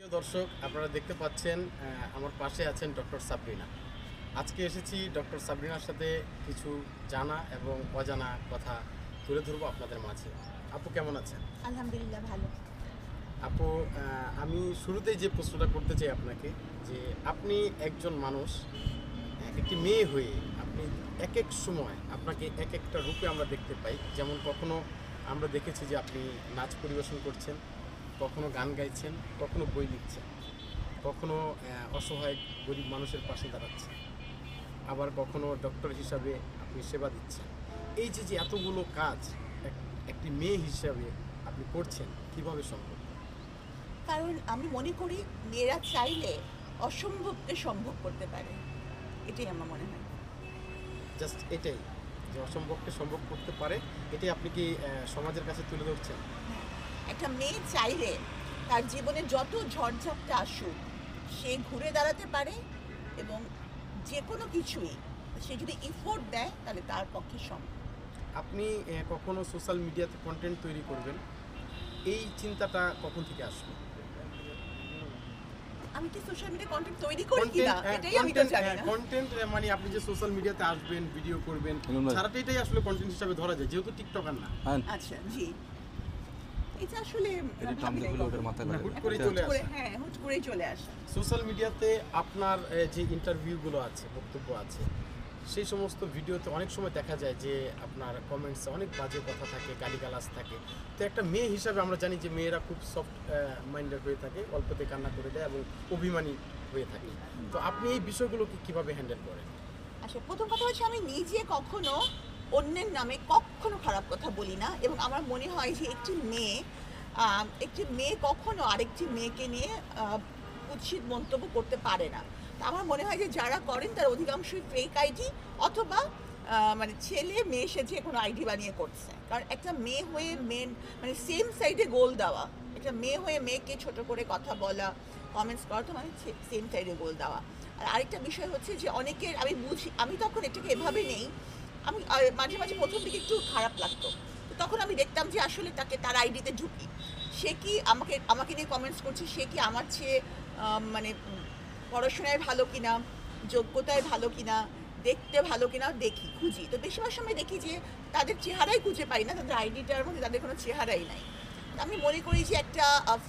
প্রিয় দর্শক, আপনারা দেখতে পাচ্ছেন আমার পাশে আছেন ডক্টর সাবরিনা। আজকে এসেছি ডক্টর সাবরিনার সাথে কিছু জানা এবং অজানা কথা তুলে ধরবো আপনাদের মাঝে। আপু কেমন আছেন? আলহামদুলিল্লাহ ভালো। আপু, আমি শুরুতেই যে প্রশ্নটা করতে চাই আপনাকে, যে আপনি একজন মানুষ, একটি মেয়ে হয়ে আপনি এক এক সময় আপনাকে এক একটা রূপে আমরা দেখতে পাই। যেমন কখনো আমরা দেখেছি যে আপনি নাচ পরিবেশন করছেন, কখনো গান গাইছেন, কখনো বই লিখছেন, কখনো অসহায় গরিব মানুষের পাশে দাঁড়াচ্ছেন, আবার কখনো ডক্টর হিসাবে আপনি সেবা দিচ্ছেন। এই যে যে এতগুলো কাজ একটি মেয়ে হিসাবে আপনি করছেন, কিভাবে সম্ভব? কারণ আমি মনে করি মেয়েরা চাইলে অসম্ভবকে সম্ভব করতে পারে, এটাই আমার মনে হয়। জাস্ট এটাই, যে অসম্ভবকে সম্ভব করতে পারে, এটাই আপনি কি সমাজের কাছে তুলে ধরছেন? একটা মেয়ে চাইলে তার জীবনে যত ঝড়ঝাপটা আসুক সে ঘুরে দাঁড়াতে পারে, এবং যে কোনো কিছুই সে যদি এফোর্ট দেয় তাহলে তার পক্ষে সম্ভব। আপনি কখনো সোশ্যাল মিডিয়াতে কন্টেন্ট তৈরি করবেন, এই চিন্তাটা কখন থেকে আসলো? আমি কি সোশ্যাল মিডিয়া কন্টেন্ট তৈরি করি কিনা এটাই আমি তো জানি না। কন্টেন্ট মানে আপনি যে সোশ্যাল মিডিয়াতে আসবেন, ভিডিও করবেন, সারাটা এটাই আসলে কন্টেন্ট হিসেবে ধরা যায়, যেহেতু টিকটকার না। আচ্ছা, জি, এটা আসলে হুট করে চলে আসে। হ্যাঁ, হুট করেই চলে আসে। সোশ্যাল মিডিয়াতে আপনার যে ইন্টারভিউগুলো আছে, বক্তব্য আছে, সেই সমস্ত ভিডিওতে অনেক সময় দেখা যায় যে আপনার কমেন্টসে অনেক বাজে কথা থাকে, গালিগালাজ থাকে। তো একটা মেয়ে হিসাবে আমরা জানি যে মেয়েরা খুব সফট মাইন্ডেড হয়ে থাকে, অল্পতে কান্না করে দেয় এবং অভিমানী হয়ে থাকে। তো আপনি এই বিষয়গুলোকে কিভাবে হ্যান্ডেল করেন? আচ্ছা, প্রথম কথা হচ্ছে আমি নিজে কখনো অন্যের নামে কখনো খারাপ কথা বলি না, এবং আমার মনে হয় যে একটি মেয়ে কখনো আরেকটি মেয়েকে নিয়ে কুৎসিত মন্তব্য করতে পারে না। তা আমার মনে হয় যে যারা করেন তার অধিকাংশই ফেক আইডি, অথবা মানে ছেলে মেয়ে সেজে কোনো আইডি বানিয়ে করছে। কারণ একটা মেয়ে হয়ে মানে সেম সাইডে গোল দেওয়া, একটা মেয়ে হয়ে মেয়েকে ছোট করে কথা বলা, কমেন্টস করা, তো মানে সেম সাইডে গোল দেওয়া। আর আরেকটা বিষয় হচ্ছে যে অনেকের আমি বুঝি, আমি তখন এটাকে এভাবে নেই। আমি মাঝে মাঝে প্রথম দিকে একটু খারাপ লাগতো, তো তখন আমি দেখতাম যে আসলে তার আইডিতে ঢুকি, সে কি আমাকে নিয়ে কমেন্টস করছে, সে কি আমার চেয়ে মানে পড়াশোনায় ভালো কিনা, যোগ্যতায় ভালো কিনা, দেখতে ভালো কিনা খুঁজি। তো বেশিরভাগ সময় দেখি যে তাদের চেহারাই খুঁজে পাই না, তাদের আইডিটার মধ্যে তাদের কোনো চেহারাই নাই। আমি মনে করি যে একটা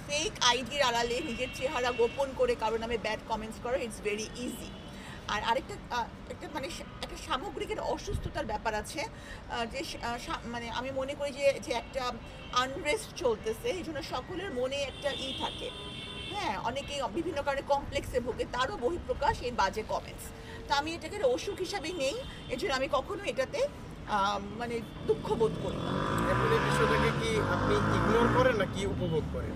ফেক আইডির আড়ালে নিজের চেহারা গোপন করে কারো নামে ব্যাড কমেন্টস করা ইটস ভেরি ইজি। আর আরেকটা একটা মানে একটা সামগ্রিক একটা অসুস্থতার ব্যাপার আছে, যে মানে আমি মনে করি যে একটা আনরেস্ট চলতেছে, এই জন্য সকলের মনে একটা থাকে। হ্যাঁ, অনেকেই বিভিন্ন কারণে কমপ্লেক্সে ভোগে, তারও বহিঃপ্রকাশ এই বাজে কমেন্টস। তো আমি এটাকে অসুখ হিসাবেই নেই, এই জন্য আমি কখনো এটাতে মানে দুঃখ বোধ করি না। এখন এই বিষয়টাকে কি আপনি ইগনোর করেন নাকি উপভোগ করেন?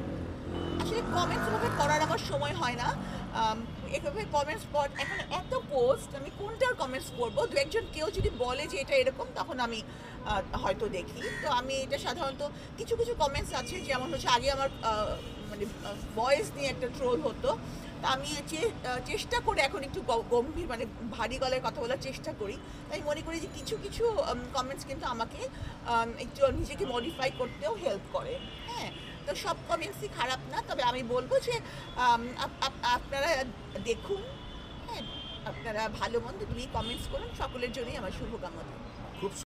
আসলে কমেন্টস এভাবে করার আমার সময় হয় না। এভাবে কমেন্টস এখন এত পোস্ট, আমি কোনটার কমেন্টস করবো? দু একজন কেউ যদি বলে যে এটা এরকম, তখন আমি হয়তো দেখি। তো আমি এটা সাধারণত কিছু কিছু কমেন্টস আছে, যেমন হচ্ছে আগে আমার মানে ভয়েস নিয়ে একটা ট্রোল হতো, তা আমি চেষ্টা করে এখন একটু গম্ভীর মানে ভারী গলায় কথা বলার চেষ্টা করি। তাই মনে করি যে কিছু কিছু কমেন্টস কিন্তু আমাকে একটু নিজেকে মডিফাই করতেও হেল্প করে। হ্যাঁ, তো সব কমেন্টসই খারাপ না, তবে আমি বলবো যে আপনারা দেখুন, হ্যাঁ, আপনারা ভালো মন্দ দুই কমেন্টস করুন, সকলের জন্যই আমার শুভকামনা।